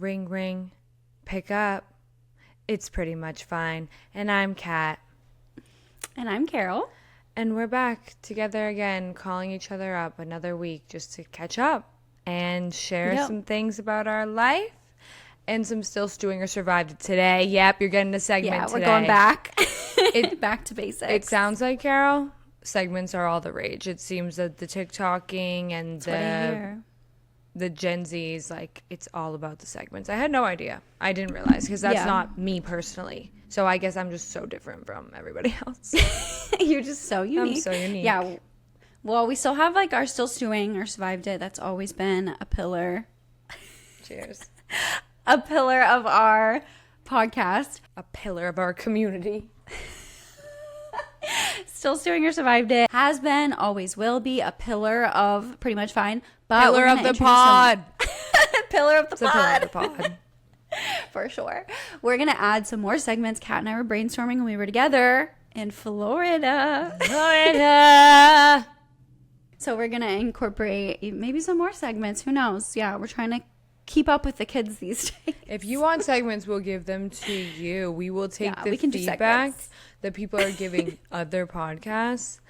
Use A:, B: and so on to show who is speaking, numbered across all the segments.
A: Ring, ring. Pick up. It's pretty much fine. And I'm Kat.
B: And I'm Carol.
A: And we're back together again, calling each other up another week just to catch up and share some things about our life and some still stewing or survived today. Yep, you're getting a segment today.
B: Yeah, we're going back. Back to basics.
A: It sounds like, Carol, segments are all the rage. It seems that the TikToking and the Gen Z's, like, it's all about the segments. I had no idea. I didn't realize because that's not me personally. So I guess I'm just so different from everybody else.
B: You're just so unique.
A: I'm so unique.
B: Yeah. Well, we still have like our still stewing or survived it. That's always been a pillar.
A: Cheers.
B: A pillar of our podcast.
A: A pillar of our community.
B: Still stewing or survived it has been, always will be a pillar of pretty much fine. But
A: pillar of the pod.
B: Pillar of the pod.
A: Pillar of the pod.
B: For sure. We're going to add some more segments. Kat and I were brainstorming when we were together in Florida. So we're going to incorporate maybe some more segments. Who knows? Yeah, we're trying to keep up with the kids these days.
A: If you want segments, we'll give them to you. We will take the
B: we can
A: feedback that people are giving other podcasts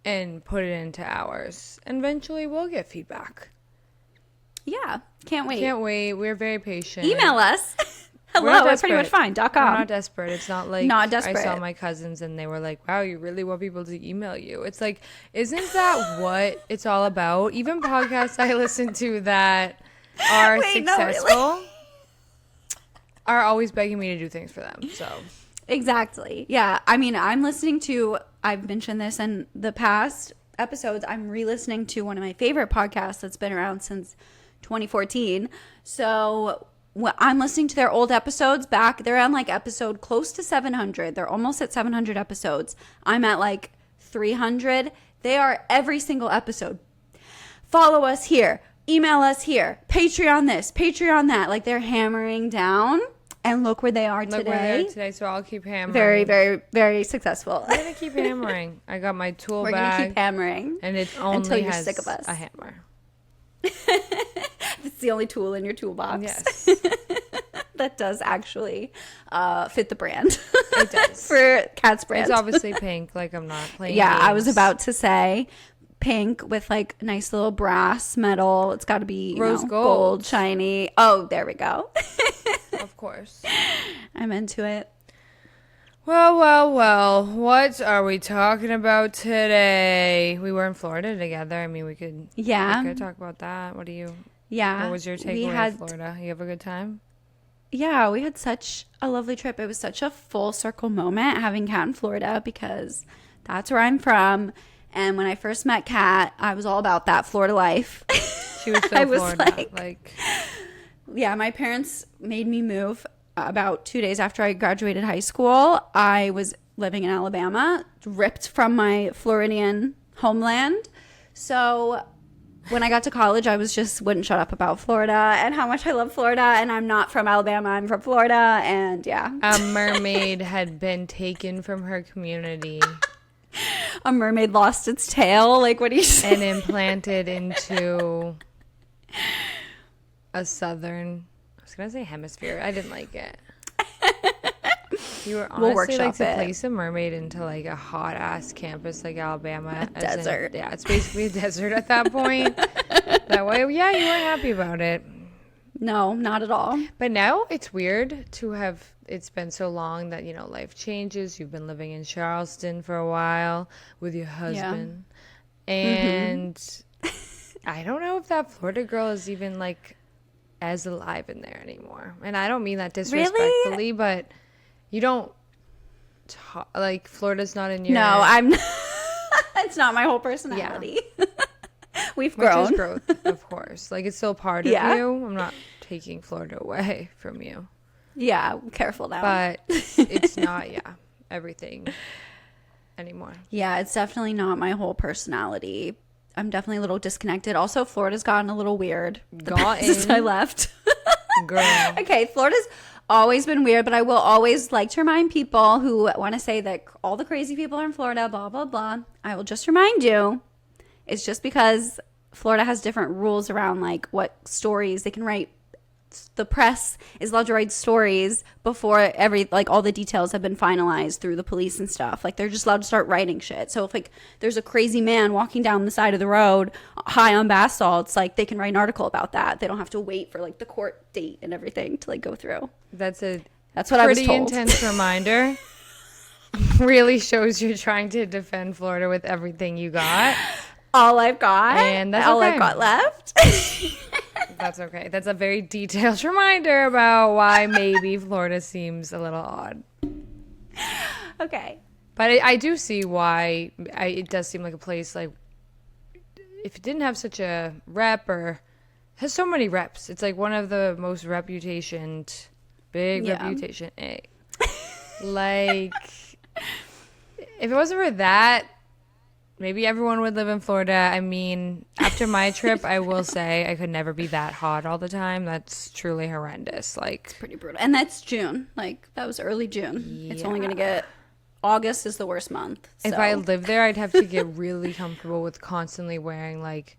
A: and put it into ours. And eventually we'll get feedback.
B: Yeah. Can't wait.
A: Can't wait. We're very patient.
B: Email us. Hello at prettymutchfine.com.
A: We're not desperate. It's not like
B: not desperate.
A: I saw my cousins and they were like, wow, you really want people to email you. It's like, isn't that what it's all about? Even podcasts I listen to that are successful
B: really.
A: are always begging me to do things for them. So
B: exactly. Yeah. I mean, I've mentioned this in the past episodes. I'm re-listening to one of my favorite podcasts that's been around since 2014. So I'm listening to their old episodes back. They're on like episode close to 700. They're almost at 700 episodes. I'm at like 300. They are every single episode. Follow us here. Email us here. Patreon this. Patreon that. Like they're hammering down. And look where they are today.
A: Look where they are today, so I'll keep hammering.
B: Very, very, very successful.
A: I'm going to keep hammering. I got my tool bag.
B: We're going to keep hammering.
A: And it only
B: until you're
A: has
B: sick of us.
A: A hammer.
B: It's the only tool in your toolbox.
A: Yes.
B: That does actually fit the brand.
A: It does.
B: For Kat's brand.
A: It's obviously pink, like I'm not playing
B: Yeah,
A: games.
B: I was about to say pink with like nice little brass metal. It's got to be
A: rose
B: gold, shiny. Oh, there we go.
A: Of course.
B: I'm into it.
A: Well. What are we talking about today? We were in Florida together. I mean, we could talk about that. What was your takeaway of Florida? You have a good time?
B: Yeah, we had such a lovely trip. It was such a full circle moment having Kat in Florida because that's where I'm from. And when I first met Kat, I was all about that Florida life.
A: She was so
B: I was
A: Florida. Like,
B: yeah, my parents made me move about 2 days after I graduated high school. I was living in Alabama, ripped from my Floridian homeland. So when I got to college, I wouldn't shut up about Florida and how much I love Florida. And I'm not from Alabama. I'm from Florida. And yeah.
A: A mermaid had been taken from her community.
B: A mermaid lost its tail. Like, what do you say?
A: And implanted into a southern, I was going to say hemisphere. I didn't like it. You were honestly like to place a mermaid into like a hot ass campus like Alabama.
B: A desert.
A: Yeah, it's basically a desert at that point. That way, yeah, you weren't happy about it.
B: No, not at all.
A: But now it's weird to have, it's been so long that, you know, life changes. You've been living in Charleston for a while with your husband. Yeah. And I don't know if that Florida girl is even like as alive in there anymore. And I don't mean that disrespectfully, but you don't like Florida's not in your...
B: No, I'm not. It's not my whole personality. Yeah. We've grown.
A: Which is growth, of course. Like, it's still part of you. I'm not taking Florida away from you.
B: Yeah, careful now.
A: But it's not, everything anymore.
B: Yeah, it's definitely not my whole personality. I'm definitely a little disconnected. Also, Florida's gotten a little weird since I left.
A: Girl.
B: Okay, Florida's always been weird, but I will always like to remind people who want to say that all the crazy people are in Florida, blah, blah, blah. I will just remind you, it's just because Florida has different rules around like what stories they can write the press is allowed to write stories before all the details have been finalized through the police and stuff. Like, they're just allowed to start writing shit. So if like there's a crazy man walking down the side of the road high on bath salts, like they can write an article about that. They don't have to wait for like the court date and everything to like go through.
A: That's what
B: I was told.
A: Pretty intense reminder. Really shows you're trying to defend Florida with everything you got.
B: All I've got.
A: And that's
B: all
A: okay.
B: I've got left.
A: That's okay. That's a very detailed reminder about why maybe Florida seems a little odd.
B: Okay.
A: But I do see why it does seem like a place, like, if it didn't have such a rep or has so many reps, it's like one of the most reputation. Like, if it wasn't for that, maybe everyone would live in Florida. I mean, after my trip, I will say I could never be that hot all the time. That's truly horrendous. Like,
B: it's pretty brutal. And that's June. Like, that was early June. Yeah. It's only going to get... August is the worst month. So.
A: If I lived there, I'd have to get really comfortable with constantly wearing, like,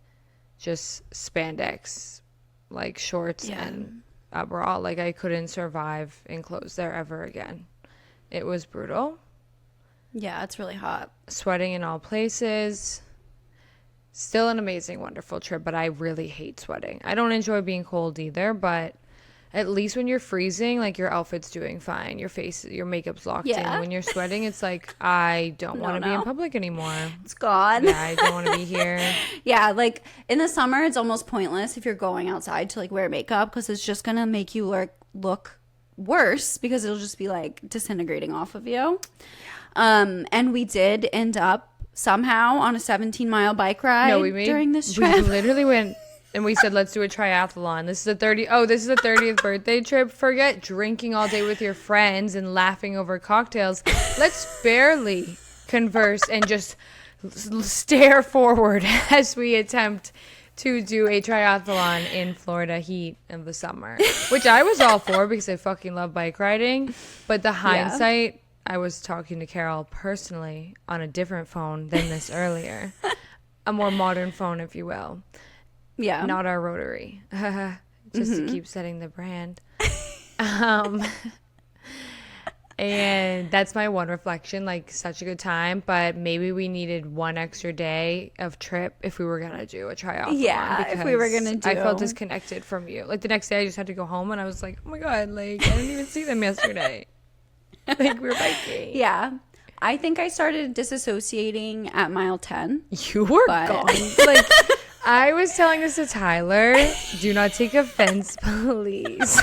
A: just spandex, like, shorts and a bra. Like, I couldn't survive in clothes there ever again. It was brutal.
B: Yeah, it's really hot.
A: Sweating in all places. Still an amazing, wonderful trip, but I really hate sweating. I don't enjoy being cold either, but at least when you're freezing, like, your outfit's doing fine. Your makeup's locked in. When you're sweating, it's like, I don't want to be in public anymore.
B: It's gone.
A: Yeah, I don't want to be here.
B: Yeah, like, in the summer, it's almost pointless if you're going outside to, like, wear makeup because it's just going to make you look worse because it'll just be, like, disintegrating off of you. And we did end up somehow on a 17-mile bike ride during this trip.
A: We literally went and we said, let's do a triathlon. This is the 30th birthday trip. Forget drinking all day with your friends and laughing over cocktails. Let's barely converse and just stare forward as we attempt to do a triathlon in Florida heat in the summer, which I was all for because I fucking love bike riding. But the hindsight... I was talking to Carol personally on a different phone than this earlier. A more modern phone, if you will.
B: Yeah.
A: Not our rotary. Just to keep setting the brand. And that's my one reflection. Like, such a good time. But maybe we needed one extra day of trip if we were going to do a triathlon.
B: Yeah, if we were going to do.
A: I felt disconnected from you. Like, the next day I just had to go home and I was like, oh my God, like, I didn't even see them yesterday. Like, we were biking.
B: Yeah. I think I started disassociating at mile 10.
A: You were gone. Like, I was telling this to Tyler. Do not take offense, please.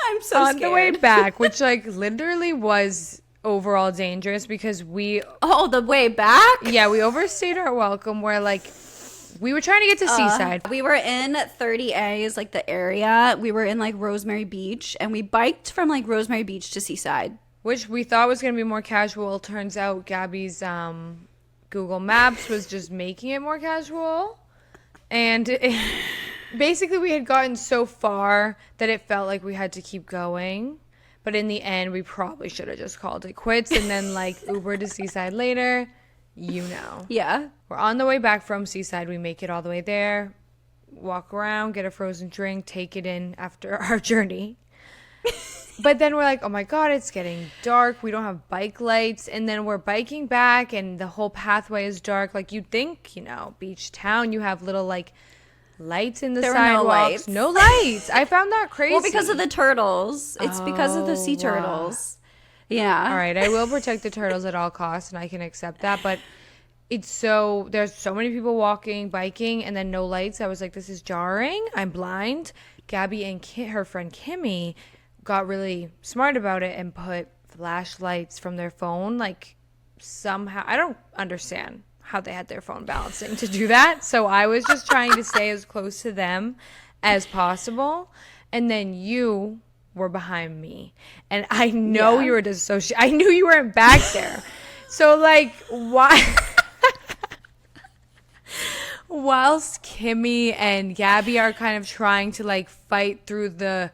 B: I'm so
A: on
B: scared.
A: the way back, which, like, literally was overall dangerous because we...
B: Oh, the way back?
A: Yeah, we overstayed our welcome where, like... We were trying to get to Seaside.
B: We were in 30A is like the area. We were in like Rosemary Beach and we biked from like Rosemary Beach to Seaside.
A: Which we thought was going to be more casual. Turns out Gabby's Google Maps was just making it more casual. And basically we had gotten so far that it felt like we had to keep going. But in the end, we probably should have just called it quits and then like Uber to Seaside later. You know.
B: Yeah.
A: We're on the way back from Seaside. We make it all the way there, walk around, get a frozen drink, take it in after our journey. But then we're like, oh my God, it's getting dark. We don't have bike lights. And then we're biking back and the whole pathway is dark. Like, you'd think, you know, beach town, you have little like lights in the sidewalks. No lights. I found that crazy.
B: Well, because of the turtles. It's because of the sea turtles. Yeah.
A: All right. I will protect the turtles at all costs and I can accept that. But there's so many people walking, biking, and then no lights. I was like, this is jarring. I'm blind. Gabby and her friend Kimmy got really smart about it and put flashlights from their phone. Like, somehow, I don't understand how they had their phone balancing to do that. So I was just trying to stay as close to them as possible. And then you were behind me. And I know you were dissociated. I knew you weren't back there. So, like, why... Whilst Kimmy and Gabby are kind of trying to like fight through the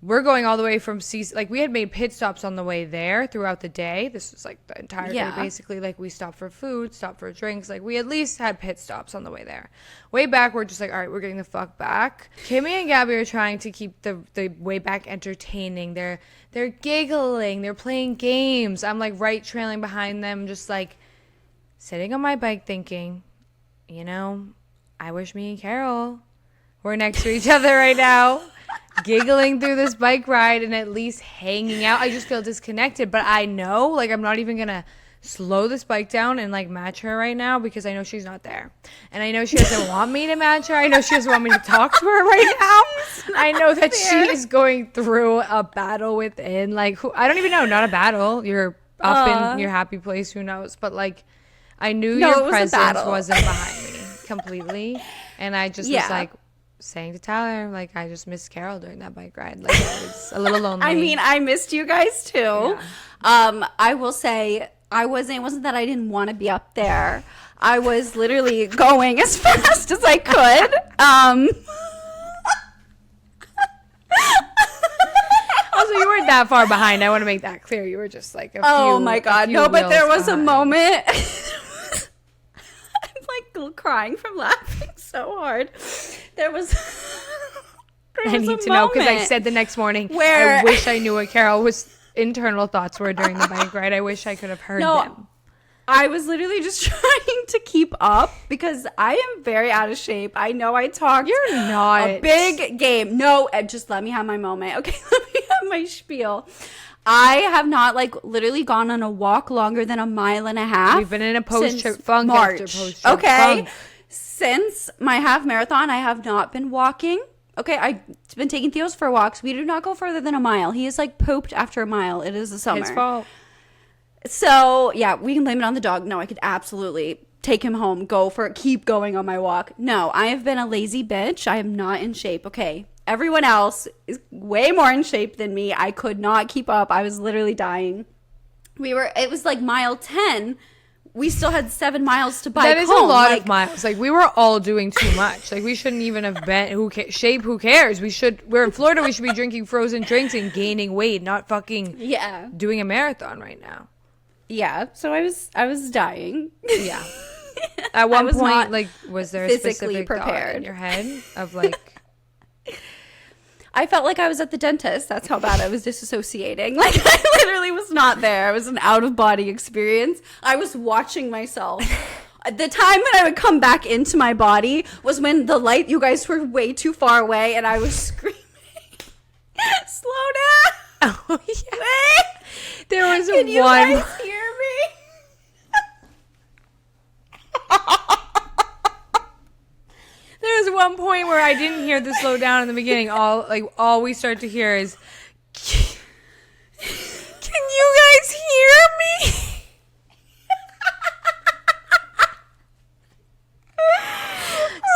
A: we're going all the way from like we had made pit stops on the way there throughout the day. This was like the entire day basically. Like we stopped for food, stopped for drinks. Like we at least had pit stops on the way there. Way back, we're just like, all right, we're getting the fuck back. Kimmy and Gabby are trying to keep the way back entertaining. They're giggling, they're playing games. I'm like right trailing behind them, just like sitting on my bike thinking, you know, I wish me and Carol were next to each other right now. Giggling through this bike ride and at least hanging out. I just feel disconnected, but I know like I'm not even gonna slow this bike down and like match her right now because I know she's not there, and I know she doesn't want me to match her. I know she doesn't want me to talk to her right now. I know that she is going through a battle within, like, who I don't even know. Not a battle, you're up in your happy place, who knows, but like I knew your presence wasn't behind me completely, and I just was like saying to Tyler, like, I just missed Carol during that bike ride. Like, I was a little lonely.
B: I mean, I missed you guys too. Yeah. I will say, it wasn't that I didn't want to be up there. I was literally going as fast as I could.
A: Also, you weren't that far behind. I want to make that clear. You were just like
B: oh my God. No, but there was a moment. I'm like crying from laughing so hard. There was
A: I need to know because I said the next morning, where I wish I knew what Carol's internal thoughts were during the bike ride. I wish I could have heard them.
B: I was literally just trying to keep up because I am very out of shape. I know I talked
A: You're not
B: a big game. No, just let me have my moment. Okay, let me have my spiel. I have not like literally gone on a walk longer than a mile and a half.
A: We've been in a post-trip funk
B: March.
A: After post-trip
B: okay.
A: Funk.
B: Since my half marathon, I have not been walking. Okay, I've been taking Theo's for walks. We do not go further than a mile. He is like pooped after a mile. It is the summer.
A: His fault.
B: So, yeah, we can blame it on the dog. No, I could absolutely take him home, keep going on my walk. No, I have been a lazy bitch. I am not in shape. Okay, everyone else is way more in shape than me. I could not keep up. I was literally dying. It was like mile 10. We still had 7 miles to bike home.
A: That is a lot of miles. Like, we were all doing too much. Like, we shouldn't even have been. Who cares? We're in Florida. We should be drinking frozen drinks and gaining weight, not fucking doing a marathon right now.
B: Yeah. So I was dying.
A: Yeah. At one point, like, was there a specific thought in your head of like?
B: I felt like I was at the dentist. That's how bad I was disassociating. Like, I literally was not there. It was an out-of-body experience. I was watching myself. The time that I would come back into my body was when you guys were way too far away, and I was screaming, slow down.
A: Oh, yeah. Wait. There was
B: Can you guys hear me?
A: There was one point where I didn't hear the slow down in the beginning. All we start to hear is, can you guys hear me?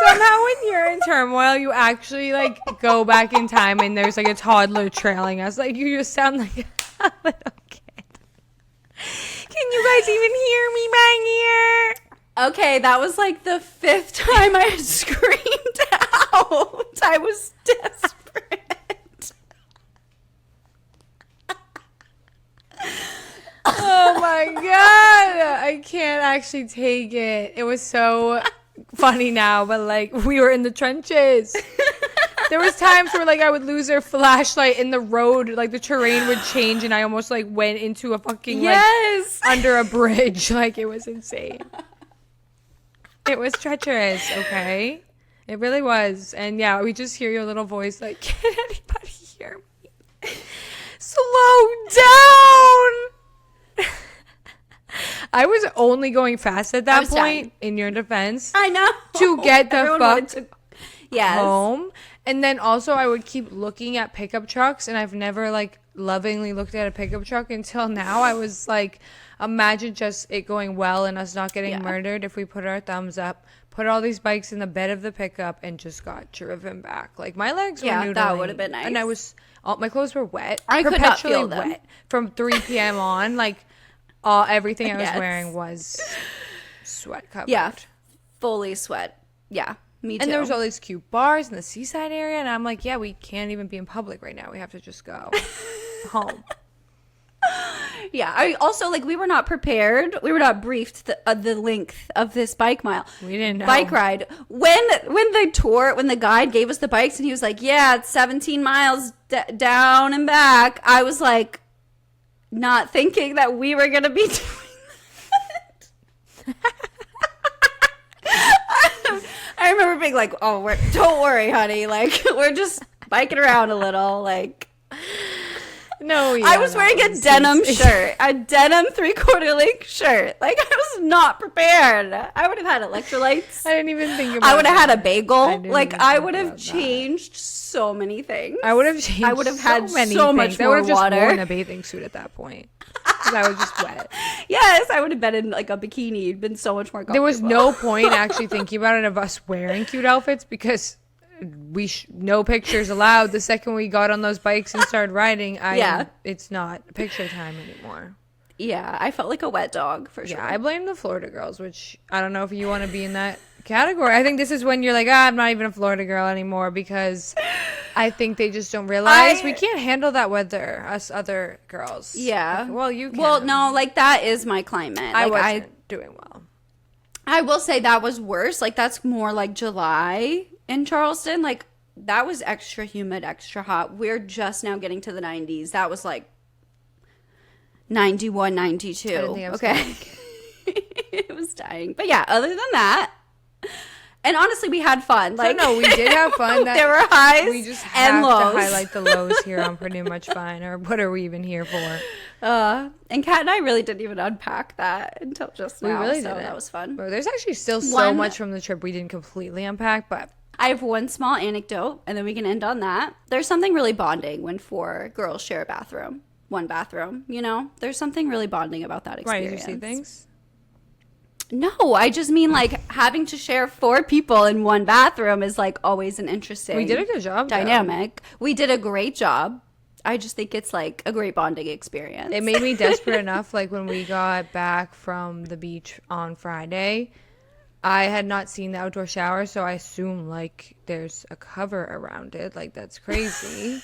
A: Somehow when you're in turmoil, you actually like go back in time and there's like a toddler trailing us. Like, you just sound like a little kid. Can you guys even hear me back here?
B: Okay, that was like the 5th time I had screamed out. I was desperate.
A: Oh my God. I can't actually take it. It was so funny now, but like we were in the trenches. There was times where like I would lose their flashlight in the road, like the terrain would change and I almost like went into a fucking like under a bridge. Like, it was insane. It was treacherous, okay? It really was. And yeah, we just hear your little voice like, can anybody hear me? Slow down! I was only going fast at that point, in your defense.
B: I know.
A: To get the fuck home. And then also I would keep looking at pickup trucks, and I've never like lovingly looked at a pickup truck until now. I was like, imagine just it going well and us not getting murdered if we put our thumbs up, put all these bikes in the bed of the pickup, and just got driven back. Like, my legs were noodling.
B: That would have been nice.
A: And my clothes were wet.
B: I could not feel them.
A: Wet from 3 p.m. on. Like, everything I was wearing was sweat covered.
B: Yeah, fully sweat. Yeah. Me too.
A: And there was all these cute bars in the seaside area, and I'm like, yeah, we can't even be in public right now. We have to just go home.
B: Yeah, I also, like, we were not prepared. We were not briefed the length of this bike mile.
A: We didn't know.
B: Bike ride. When the guide gave us the bikes and he was like, yeah, it's 17 miles down and back, I was like, not thinking that we were going to be doing that. I remember being like, oh, don't worry, honey. Like, we're just biking around a little, like...
A: No, yeah,
B: I was wearing a denim shirt, a denim 3/4 length shirt. Like, I was not prepared. I would have had electrolytes.
A: I didn't even think about
B: I would have
A: that.
B: had a bagel. Like, I would have
A: that.
B: changed so many things.
A: I would have changed. I would have had so much more water. I would have just worn a bathing suit at that point because I was just wet.
B: Yes, I would have been in like a bikini. It'd been so much more comfortable.
A: There was no point actually thinking about it of us wearing cute outfits because no pictures allowed. The second we got on those bikes and started riding, it's not picture time anymore.
B: Yeah, I felt like a wet dog for sure.
A: Yeah, I blame the Florida girls, which I don't know if you want to be in that category. I think this is when you're like, I'm not even a Florida girl anymore because I think they just don't realize we can't handle that weather, us other girls.
B: Yeah.
A: Like, well, you can.
B: Well, no, like that is my climate.
A: I
B: like,
A: wasn't doing well.
B: I will say that was worse. Like, that's more like July in Charleston. Like, that was extra humid, extra hot. We're just now getting to the 90s. That was like 91, 92.
A: I didn't think I was
B: okay. It was dying. But yeah, other than that, and honestly, we had fun. Like,
A: no, we did have fun.
B: There were highs
A: we just have
B: and lows.
A: to highlight the lows here on Pretty Much Fine, or what are we even here for?
B: And Kat and I really didn't even unpack that until just now.
A: We really
B: so
A: didn't.
B: That was fun.
A: Well, there's actually still so much from the trip we didn't completely unpack, but
B: I have one small anecdote, and then we can end on that. There's something really bonding when 4 girls share a bathroom. One bathroom, you know? There's something really bonding about that experience.
A: Right, did you see things?
B: No, I just mean, like, having to share 4 people in one bathroom is, like, always an interesting...
A: We did a good job,
B: dynamic. We did a great job. I just think it's, like, a great bonding experience.
A: It made me desperate enough, like, when we got back from the beach on Friday, I had not seen the outdoor shower, so I assume, like, there's a cover around it. Like, that's crazy.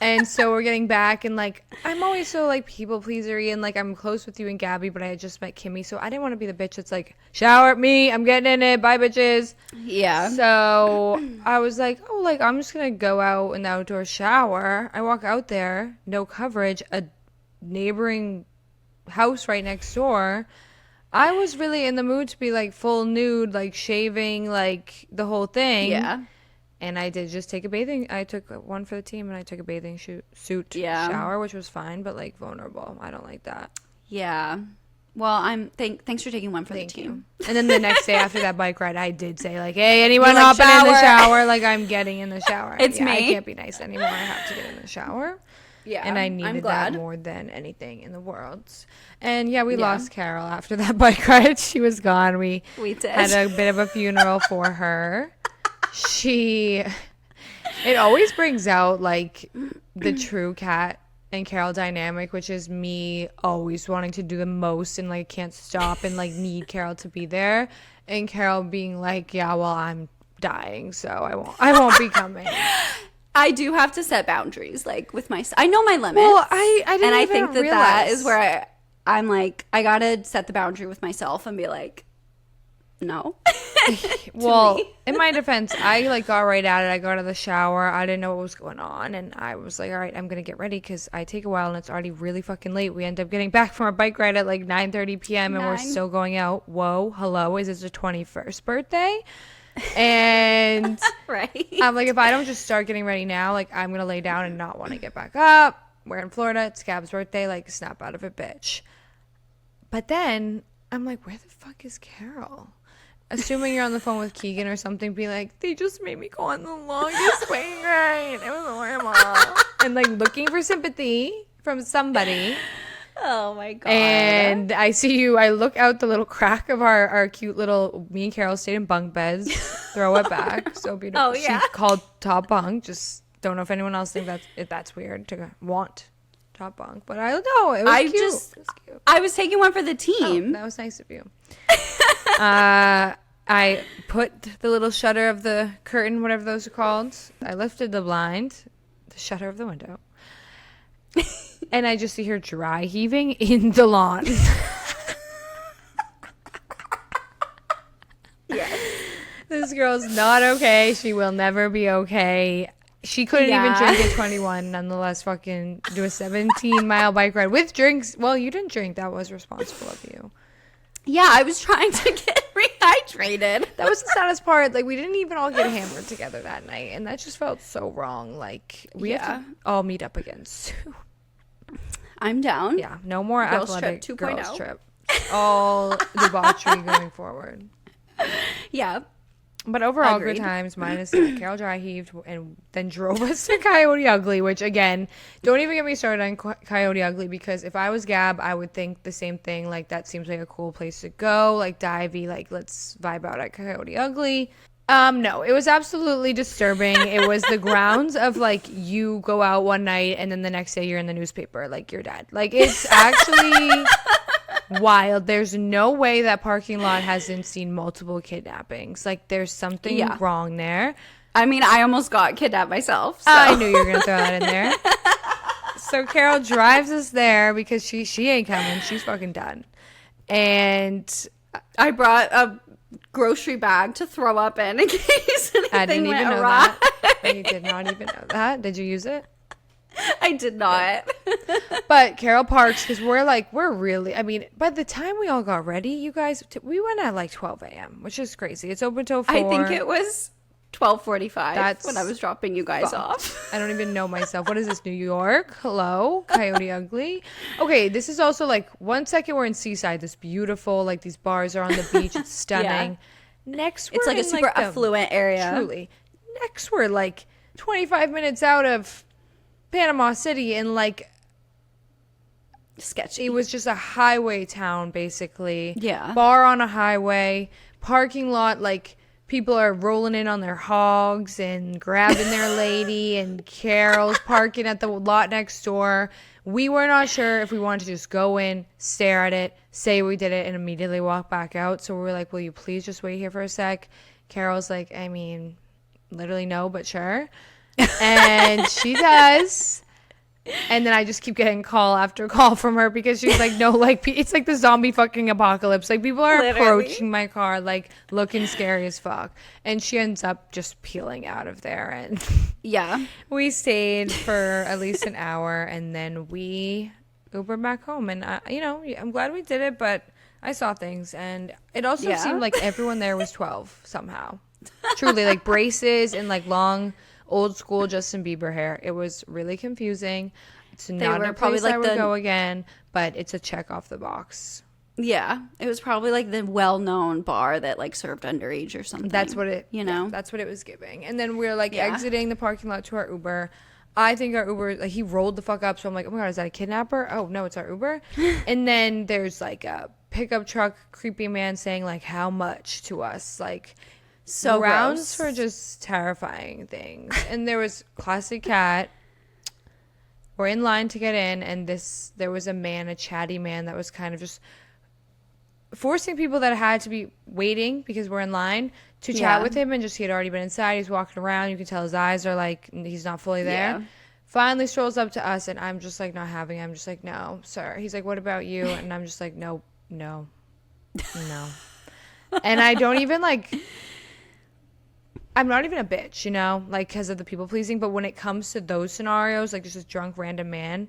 A: And so we're getting back, and, like, I'm always so, like, people-pleasery, and, like, I'm close with you and Gabby, but I had just met Kimmy, so I didn't want to be the bitch that's like, shower at me, I'm getting in it, bye, bitches.
B: Yeah.
A: So I was like, oh, like, I'm just going to go out in the outdoor shower. I walk out there, no coverage, a neighboring house right next door. I was really in the mood to be, like, full nude, like, shaving, like, the whole thing.
B: Yeah.
A: And I did just take I took one for the team, and I took a bathing suit shower, which was fine, but, like, vulnerable. I don't like that.
B: Yeah. Well, thanks for taking one for the team.
A: And then the next day after that bike ride, I did say, like, hey, anyone hopping in the shower? Like, I'm getting in the shower.
B: It's me.
A: I can't be nice anymore. I have to get in the shower.
B: Yeah.
A: And I needed that more than anything in the world. And, we lost Carol after that bike ride. She was gone. We
B: did.
A: Had a bit of a funeral for her. It always brings out, like, the true Kat and Carol dynamic, which is me always wanting to do the most and, like, can't stop and, like, need Carol to be there, and Carol being like, yeah, well, I'm dying, so I won't be coming.
B: I do have to set boundaries, like, with my... I know my limits.
A: Well, I didn't
B: and I
A: even
B: think that
A: realize.
B: that is where I'm like, I gotta set the boundary with myself and be like, no.
A: Well, in my defense, I, like, got right at it. I got out of the shower. I didn't know what was going on, and I was like, all right, I'm gonna get ready because I take a while and it's already really fucking late. We end up getting back from our bike ride at like 9:30 p.m. and we're still going out. Whoa, hello, is this a 21st birthday? And
B: right.
A: I'm like, if I don't just start getting ready now, like, I'm gonna lay down and not want to get back up. We're in Florida, it's Gab's birthday, like, snap out of it, bitch. But then I'm like, where the fuck is Carol? Assuming you're on the phone with Keegan or something, be like, they just made me go on the longest swing ride. It was horrible. And, like, looking for sympathy from somebody.
B: Oh, my God.
A: And I see you. I look out the little crack of our cute little, me and Carol stayed in bunk beds. Throw it back. So beautiful.
B: Oh, yeah.
A: She called top bunk. Just don't know if anyone else thinks that's weird to want top bunk. But I don't know. It was cute. It was cute.
B: I was taking one for the team.
A: Oh, that was nice of you. I put the little shutter of the curtain, whatever those are called. I lifted the blind, the shutter of the window. And I just see her dry heaving in the lawn.
B: Yes.
A: This girl's not okay. She will never be okay. She couldn't even drink at 21, nonetheless fucking do a 17-mile bike ride with drinks. Well, you didn't drink. That was responsible of you.
B: Yeah, I was trying to get rehydrated.
A: That was the saddest part. Like, we didn't even all get hammered together that night, and that just felt so wrong. Like, we have to all meet up again soon.
B: I'm down.
A: Yeah, no more
B: Girls
A: athletic
B: trip 2.0.
A: girls trip. All debauchery going forward.
B: Yeah.
A: But overall,
B: Agreed.
A: good times. Minus Carol dry heaved and then drove us to Coyote Ugly, which again, don't even get me started on Coyote Ugly, because if I was Gab, I would think the same thing. Like, that seems like a cool place to go. Like, divey, like, let's vibe out at Coyote Ugly. No, it was absolutely disturbing. It was the grounds of, like, you go out one night and then the next day you're in the newspaper, like, you're dead. Like, it's actually wild. There's no way that parking lot hasn't seen multiple kidnappings. Like, there's something wrong there.
B: I mean, I almost got kidnapped myself. So.
A: I knew you were going to throw that in there. So Carol drives us there because she ain't coming. She's fucking done. And
B: I brought a grocery bag to throw up in case anything
A: I didn't
B: went
A: even know
B: awry.
A: that. You did not even know that. Did you use it?
B: I did not.
A: But Carol parks because we're really, I mean, by the time we all got ready, you guys, we went at like 12 a.m., which is crazy. It's open till 4.
B: I think it was 12:45 when I was dropping you guys off.
A: I don't even know myself. What is this, New York? Hello? Coyote Ugly? Okay, this is also like, 1 second we're in Seaside, this beautiful, like, these bars are on the beach. It's stunning. Next,
B: It's
A: we're
B: like a
A: in,
B: super
A: the-
B: affluent area.
A: Truly. Next, we're like 25 minutes out of Panama City, and like,
B: Sketchy.
A: it was just a highway town, basically.
B: Yeah.
A: Bar on a highway, parking lot, like, people are rolling in on their hogs and grabbing their lady, and Carol's parking at the lot next door. We were not sure if we wanted to just go in, stare at it, say we did it, and immediately walk back out. So we were like, will you please just wait here for a sec? Carol's like, I mean, literally no, but sure. And she does. And then I just keep getting call after call from her because she's like, no, like, it's like the zombie fucking apocalypse. Like, people are approaching my car, like, looking scary as fuck. And she ends up just peeling out of there. And
B: Yeah.
A: we stayed for at least an hour, and then we Ubered back home. And, I'm glad we did it, but I saw things. And it also seemed like everyone there was 12 somehow. Truly, like, braces and, like, long old school Justin Bieber hair. It was really confusing. It's not a place I would go again, but it's a check off the box.
B: Yeah. It was probably like the well-known bar that like served underage or something.
A: That's what it, that's what it was giving. And then we're like exiting the parking lot to our Uber. I think our Uber, like, he rolled the fuck up. So I'm like, oh my God, is that a kidnapper? Oh no, it's our Uber. And then there's like a pickup truck, creepy man saying like, how much to us? Like,
B: so
A: grounds
B: gross.
A: for just terrifying things. And there was classic cat. We're in line to get in, and there was a chatty man that was kind of just forcing people that had to be waiting because we're in line to chat with him, and he had already been inside. He's walking around. You can tell his eyes are like, he's not fully there. Yeah. Finally strolls up to us, and I'm just like not having it. I'm just like, no, sir. He's like, what about you? And I'm just like, no. And I don't even like, I'm not even a bitch, like, because of the people pleasing. But when it comes to those scenarios, like just a drunk random man,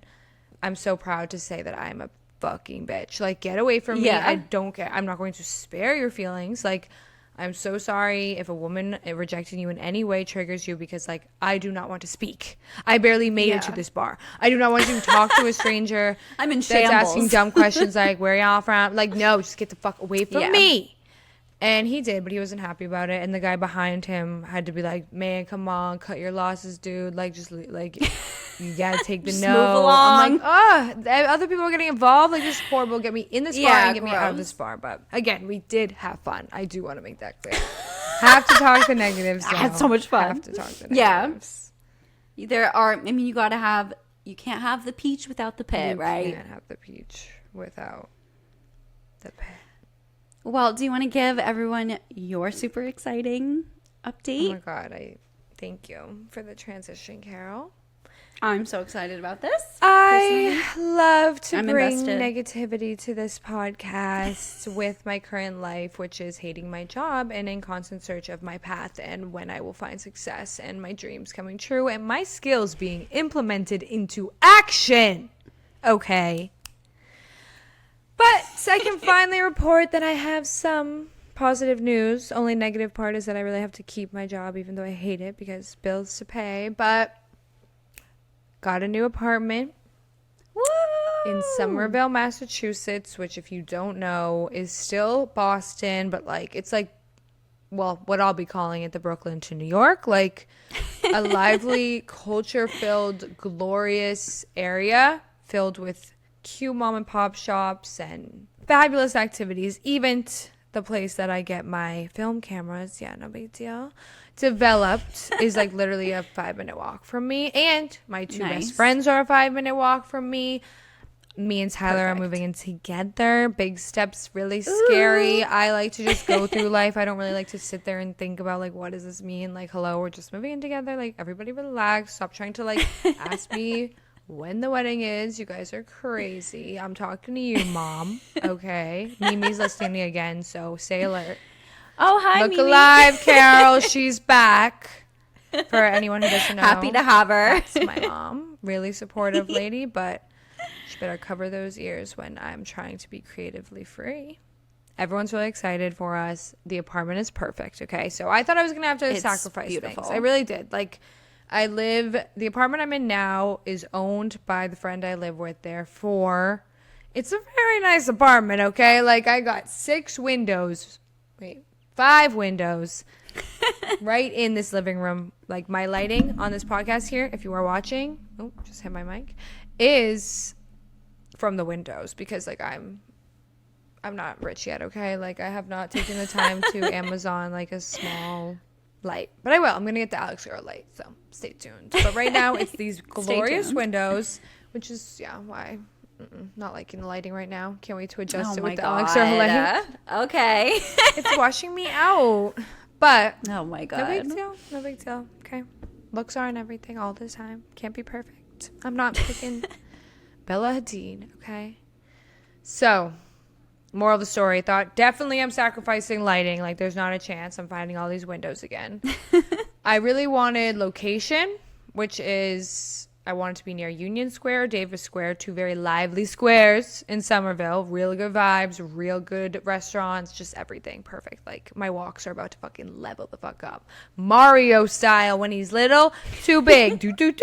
A: I'm so proud to say that I'm a fucking bitch. Like, get away from me. I don't care. I'm not going to spare your feelings. Like, I'm so sorry if a woman rejecting you in any way triggers you, because, like, I do not want to speak. I barely made it to this bar. I do not want to talk to a stranger.
B: I'm in
A: that's
B: shambles.
A: asking dumb questions like, where y'all from? Like, no, just get the fuck away from me. And he did, but he wasn't happy about it. And the guy behind him had to be like, man, come on, cut your losses, dude. Like, just, like, you gotta take the no.
B: Move along.
A: I'm like, other people are getting involved. Like, this is horrible. Get me in this bar and get me out of this bar. But, again, we did have fun. I do want to make that clear. Have to talk the negatives, though.
B: I had so much fun.
A: Have to talk the negatives.
B: Yeah. You can't have the peach without the pit, right?
A: You can't have the peach without the pit.
B: Well, do you want to give everyone your super exciting update?
A: Oh my God, I thank you for the transition, Carol.
B: I'm so excited about this.
A: I love to
B: I'm
A: bring
B: invested.
A: negativity to this podcast with my current life, which is hating my job and in constant search of my path and when I will find success and my dreams coming true and my skills being implemented into action. Okay. But I can finally report that I have some positive news. Only negative part is that I really have to keep my job even though I hate it because bills to pay. But got a new apartment.
B: Woo!
A: In Somerville, Massachusetts, which if you don't know is still Boston, but like it's like, well, what I'll be calling it the Brooklyn to New York, like a lively, culture-filled, glorious area filled with cute mom and pop shops and fabulous activities. Even the place that I get my film cameras, yeah, no big deal, developed is like literally a 5-minute walk from me, and my two best friends are a 5-minute walk from me. Me and Tyler are moving in together. Big steps, really scary. I like to just go through life. I don't really like to sit there and think about like, what does this mean? Like, hello, we're just moving in together. Like, everybody relax. Stop trying to like ask me when the wedding is. You guys are crazy. I'm talking to you, Mom. Okay. Mimi's listening again, so stay alert.
B: Oh, hi,
A: Look
B: Mimi.
A: alive, Carol. She's back. For anyone who doesn't know.
B: Happy to have her.
A: That's my mom. Really supportive lady, but she better cover those ears when I'm trying to be creatively free. Everyone's really excited for us. The apartment is perfect, okay? So I thought I was going to have to sacrifice things. I really did. Like, the apartment I'm in now is owned by the friend I live with. Therefore, it's a very nice apartment, okay? Like, I got 5 windows right in this living room. Like, my lighting on this podcast here, if you are watching, just hit my mic, is from the windows because like I'm not rich yet, okay? Like, I have not taken the time to Amazon like a small light, but I will. I'm gonna get the Alex Girl light, so stay tuned. But right now it's these glorious windows, which is why not liking the lighting right now. Can't wait to adjust it with the Alex Girl light.
B: Okay.
A: It's washing me out, but
B: oh my God,
A: no big deal. Okay, looks aren't everything all the time. Can't be perfect. I'm not picking Bella Hadid, okay? So, moral of the story, thought definitely I'm sacrificing lighting. Like, there's not a chance I'm finding all these windows again. I really wanted location, which is, I wanted to be near Union Square, Davis Square, 2 very lively squares in Somerville. Real good vibes, real good restaurants, just everything perfect. Like, my walks are about to fucking level the fuck up. Mario style when he's little, too big, do.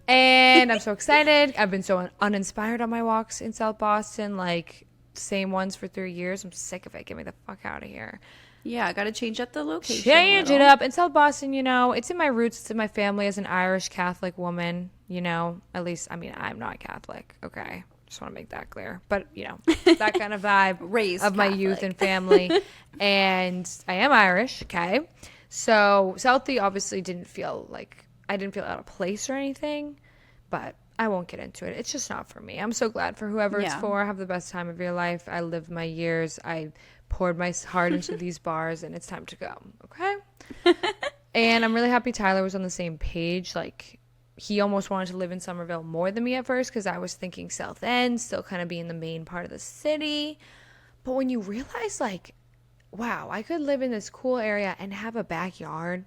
A: And I'm so excited. I've been so uninspired on my walks in South Boston, like same ones for 3 years. I'm sick of it. Get me the fuck out of here.
B: Yeah, I got to change up the location.
A: Change it up. In South Boston, it's in my roots. It's in my family as an Irish Catholic woman, at least, I mean, I'm not Catholic. Okay. Just want to make that clear. But, that kind of vibe
B: Raised
A: of my
B: Catholic.
A: youth and family. And I am Irish. Okay. So Southie obviously I didn't feel out of place or anything, but I won't get into it. It's just not for me. I'm so glad for whoever it's for. Have the best time of your life. I lived my years. I poured my heart into these bars, and it's time to go. Okay? And I'm really happy Tyler was on the same page. Like, he almost wanted to live in Somerville more than me at first because I was thinking South End, still kind of being the main part of the city. But when you realize, like, wow, I could live in this cool area and have a backyard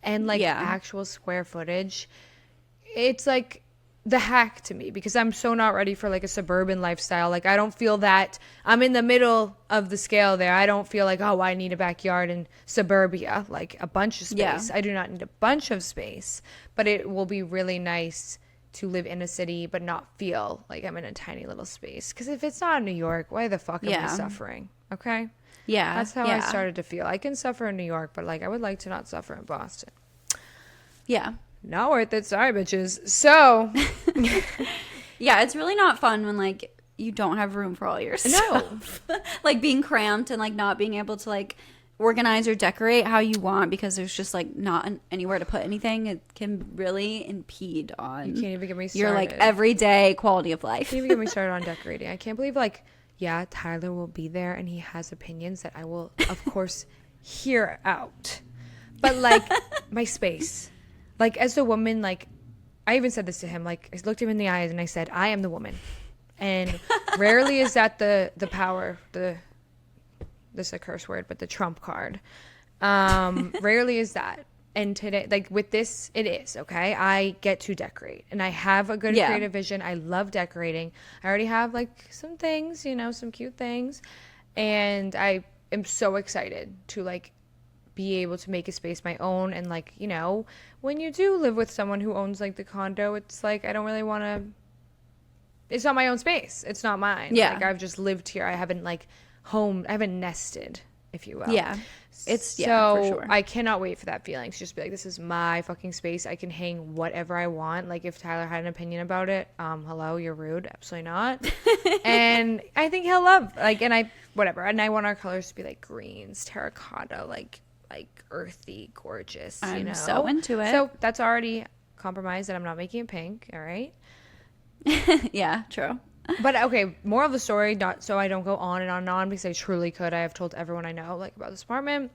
A: and actual square footage, it's like the hack to me because I'm so not ready for like a suburban lifestyle. Like, I don't feel that I'm in the middle of the scale there. I don't feel like, I need a backyard in suburbia, like a bunch of space. I do not need a bunch of space, but it will be really nice to live in a city but not feel like I'm in a tiny little space. Because if it's not New York, why the fuck am I suffering? Okay?
B: Yeah.
A: That's how I started to feel. I can suffer in New York, but like I would like to not suffer in Boston.
B: Yeah.
A: Not worth it. Sorry, bitches. So.
B: Yeah, it's really not fun when like you don't have room for all your stuff. No. Like being cramped and like not being able to like organize or decorate how you want because there's just like not anywhere to put anything. It can really impede on
A: you can't even get me started.
B: Your like everyday quality of life.
A: You can't even get me started on decorating. I can't believe like yeah, Tyler will be there and he has opinions that I will, of course, hear out. But, like, my space. Like, as a woman, like, I even said this to him. Like, I looked him in the eyes and I said, I am the woman. And rarely is that the power, this is a curse word, but the trump card. Rarely is that. And today, like with this, it is, okay? I get to decorate and I have a good creative vision. I love decorating. I already have like some things, you know, some cute things. And I am so excited to like be able to make a space my own. And like, you know, when you do live with someone who owns like the condo, it's like, I don't really want to, it's not my own space. It's not mine.
B: Yeah.
A: Like I've just lived here. I haven't like I haven't nested, if you will.
B: Yeah.
A: It's
B: for sure.
A: I cannot wait for that feeling to just be like, this is my fucking space. I can hang whatever I want. Like if Tyler had an opinion about it, hello, you're rude. Absolutely not. And I think he'll love whatever. And I want our colors to be like greens, terracotta, like earthy, gorgeous.
B: I'm
A: you know,
B: so into it.
A: So that's already compromised, and I'm not making it pink. All right.
B: Yeah, true.
A: But okay, moral of the story, not so I don't go on and on because I truly could. I have told everyone I know like about this apartment,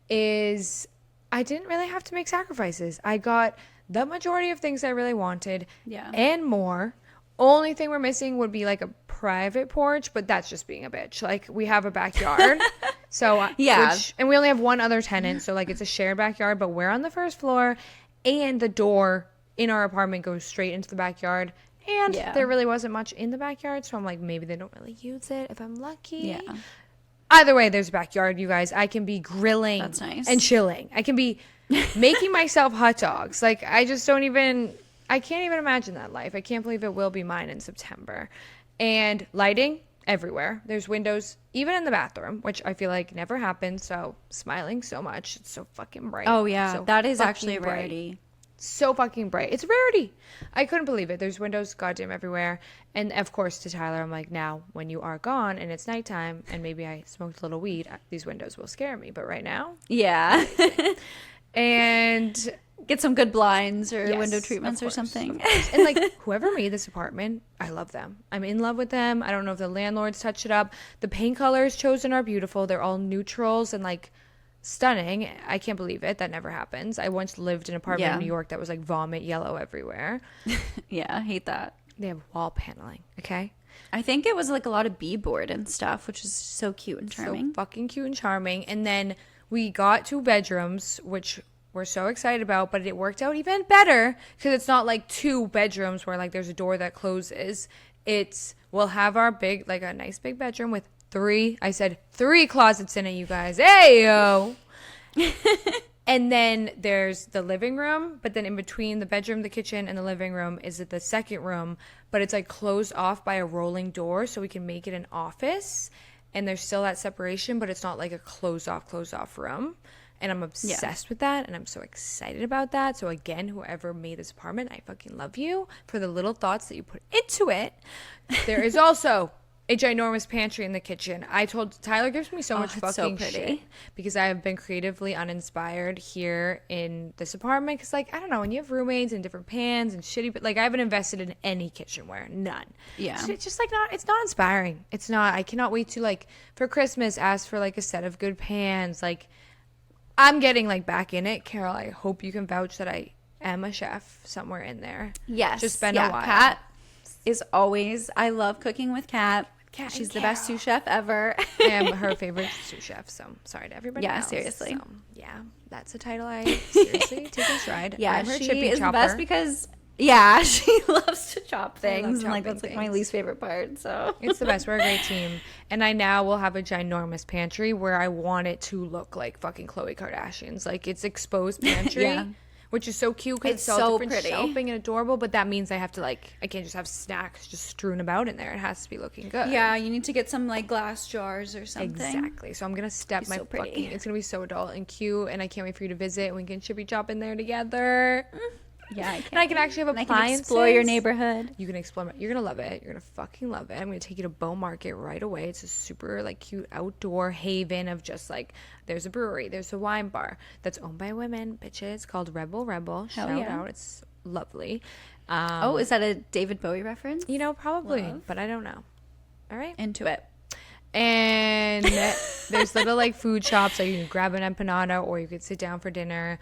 A: is I didn't really have to make sacrifices. I got the majority of things I really wanted, and more. Only thing we're missing would be like a private porch, but that's just being a bitch. Like we have a backyard, so and we only have one other tenant, so like it's a shared backyard, but we're on the first floor, and the door in our apartment goes straight into the backyard. And there really wasn't much in the backyard, so I'm like, maybe they don't really use it if I'm lucky.
B: Yeah.
A: Either way, there's a backyard, you guys. I can be grilling
B: That's nice.
A: and chilling. I can be making myself hot dogs. Like, I can't even imagine that life. I can't believe it will be mine in September. And lighting everywhere. There's windows, even in the bathroom, which I feel like never happens. So, smiling so much. It's so fucking bright.
B: Oh, yeah.
A: So
B: that is actually a
A: bright.
B: rarity.
A: So fucking bright. It's a rarity. I couldn't believe it. There's windows goddamn everywhere. And of course to Tyler, I'm like, now when you are gone and it's nighttime and maybe I smoked a little weed, these windows will scare me. But right now,
B: yeah.
A: And
B: get some good blinds or window treatments or something.
A: And like whoever made this apartment, I love them. I'm in love with them. I don't know if the landlords touch it up. The paint colors chosen are beautiful. They're all neutrals and like stunning. I can't believe it. That never happens. I once lived in an apartment in New York that was like vomit yellow everywhere.
B: Yeah, I hate that.
A: They have wall paneling, okay?
B: I think it was like a lot of beadboard and stuff, which is so cute and charming.
A: So fucking cute and charming. And then we got 2 bedrooms, which we're so excited about, but it worked out even better because it's not like 2 bedrooms where like there's a door that closes. We'll have our big, like a nice big bedroom with 3 closets in it, you guys. Hey, yo. And then there's the living room, but then in between the bedroom, the kitchen, and the living room is the second room, but it's like closed off by a rolling door so we can make it an office. And there's still that separation, but it's not like a closed off room. And I'm obsessed with that, and I'm so excited about that. So again, whoever made this apartment, I fucking love you for the little thoughts that you put into it. There is also a ginormous pantry in the kitchen. I told Tyler gives me so much fucking shit because I have been creatively uninspired here in this apartment. Because like I don't know, when you have roommates and different pans and shitty, but like I haven't invested in any kitchenware, none.
B: Yeah,
A: so it's just like it's not inspiring. It's not. I cannot wait to like for Christmas ask for like a set of good pans. Like I'm getting like back in it, Carol. I hope you can vouch that I am a chef somewhere in there.
B: Yes,
A: just been a while.
B: Kat is always. I love cooking with Kat. She's the best sous chef ever.
A: I am her favorite sous chef, so sorry to everybody else.
B: Yeah, seriously.
A: So, yeah, that's a title I seriously take in stride.
B: Yeah,
A: I'm her
B: she
A: chippy
B: is
A: chopper.
B: the best because, yeah, she loves to chop things. And like that's like
A: things.
B: my least favorite part, so.
A: It's the best. We're a great team. And I now will have a ginormous pantry where I want it to look like fucking Khloe Kardashian's. Like it's exposed pantry. Which is so cute because it's all
B: so
A: different
B: pretty.
A: shelving and adorable. But that means I have to I can't just have snacks just strewn about in there. It has to be looking good.
B: Yeah, you need to get some like glass jars or something.
A: Exactly. So I'm gonna step my fucking. It's gonna be so adult and cute, and I can't wait for you to visit. And we can chippy chop in there together.
B: Yeah, I can.
A: And I can actually have appliances.
B: I can explore your neighborhood.
A: You can explore. You're gonna love it. You're gonna fucking love it. I'm gonna take you to Bow Market right away. It's a super cute outdoor haven of just there's a brewery, there's a wine bar that's owned by women, bitches, called Rebel. Shout out. It's lovely.
B: Is that a David Bowie reference?
A: Probably, but I don't know. All right,
B: into it.
A: And there's little like food shops, like you can grab an empanada or you could sit down for dinner.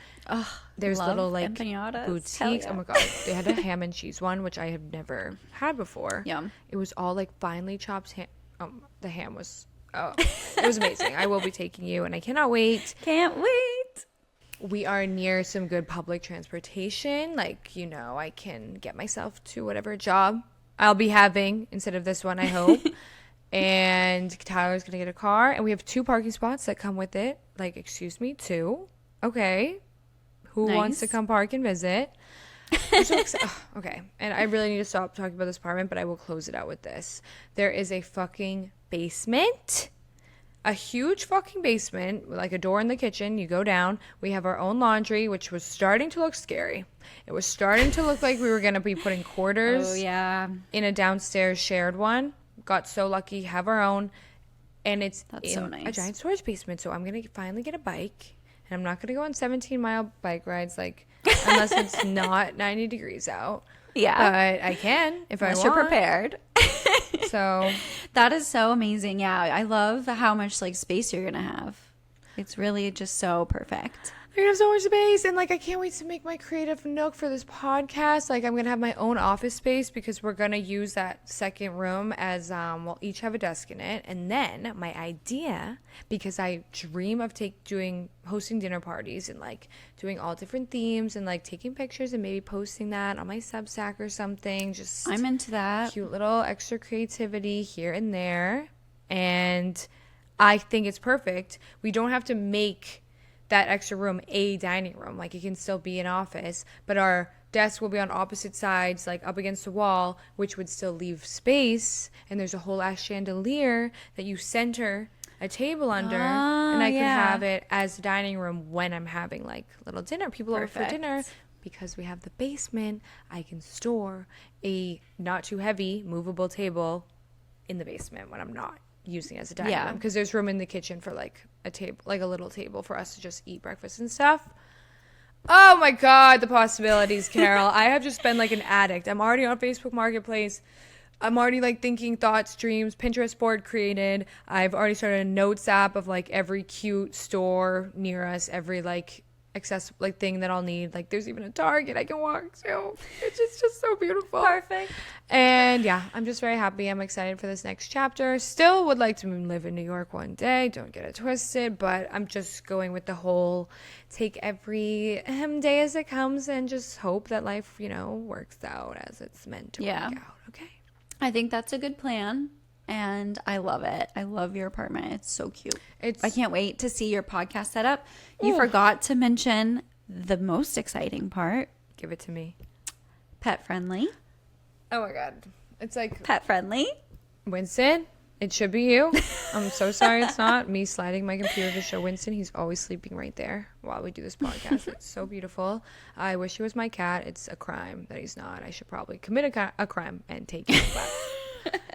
A: There's little like
B: empanadas.
A: boutiques.
B: Yeah.
A: Oh my god, they had a ham and cheese one, which I have never had before.
B: Yum.
A: It was all like finely chopped ham. The ham was it was amazing. I will be taking you, and I cannot wait.
B: Can't wait.
A: We are near some good public transportation. Like, you know, I can get myself to whatever job I'll be having instead of this one, I hope. And Tyler's going to get a car. And we have 2 parking spots that come with it. Like, excuse me, 2. Okay. Who wants to come park and visit? I'm so excited. Okay. And I really need to stop talking about this apartment, but I will close it out with this. There is a fucking basement. A huge fucking basement with like a door in the kitchen. You go down. We have our own laundry, which was starting to look scary. It was starting to look like we were going to be putting quarters in a downstairs shared one. Got so lucky, have our own. And it's
B: so nice.
A: A giant storage basement. So I'm going to finally get a bike. And I'm not going to go on 17-mile bike rides, like, unless it's not 90 degrees out.
B: Yeah.
A: But I can if
B: Unless
A: I want.
B: you're prepared.
A: So
B: that is so amazing. Yeah. I love how much like space you're going to have. It's really just so perfect.
A: I have so much space, and like I can't wait to make my creative nook for this podcast. Like I'm gonna have my own office space because we're gonna use that second room as we'll each have a desk in it. And then my idea, because I dream of hosting dinner parties and like doing all different themes and like taking pictures and maybe posting that on my Substack or something. Just
B: I'm into that.
A: Cute little extra creativity here and there, and I think it's perfect. We don't have to make that extra room a dining room. Like it can still be an office, but our desk will be on opposite sides, like up against the wall, which would still leave space. And there's a whole ass chandelier that you center a table under, and I can have it as a dining room when I'm having like little dinner. People over for dinner. Because we have the basement, I can store a not too heavy movable table in the basement when I'm not using it as a dining room, because there's room in the kitchen for like a table, like a little table for us to just eat breakfast and stuff. Oh my god, the possibilities, Carol. I have just been like an addict. I'm already on Facebook Marketplace. I'm already like thinking thoughts, dreams, Pinterest board created. I've already started a notes app of like every cute store near us, every like accessible like thing that I'll need. Like there's even a Target I can walk to. It's just so beautiful.
B: Perfect.
A: And yeah, I'm just very happy. I'm excited for this next chapter. Still would like to live in New York one day. Don't get it twisted, but I'm just going with the whole take every day as it comes and just hope that life, you know, works out as it's meant to work out. Okay.
B: I think that's a good plan. And I love it. I love your apartment. It's so cute. I can't wait to see your podcast setup. You forgot to mention the most exciting part.
A: Give it to me.
B: Pet friendly.
A: Oh my god. It's like
B: pet friendly.
A: Winston, it should be you. I'm so sorry it's not me sliding my computer to show Winston. He's always sleeping right there while we do this podcast. It's so beautiful. I wish he was my cat. It's a crime that he's not. I should probably commit a crime and take him back.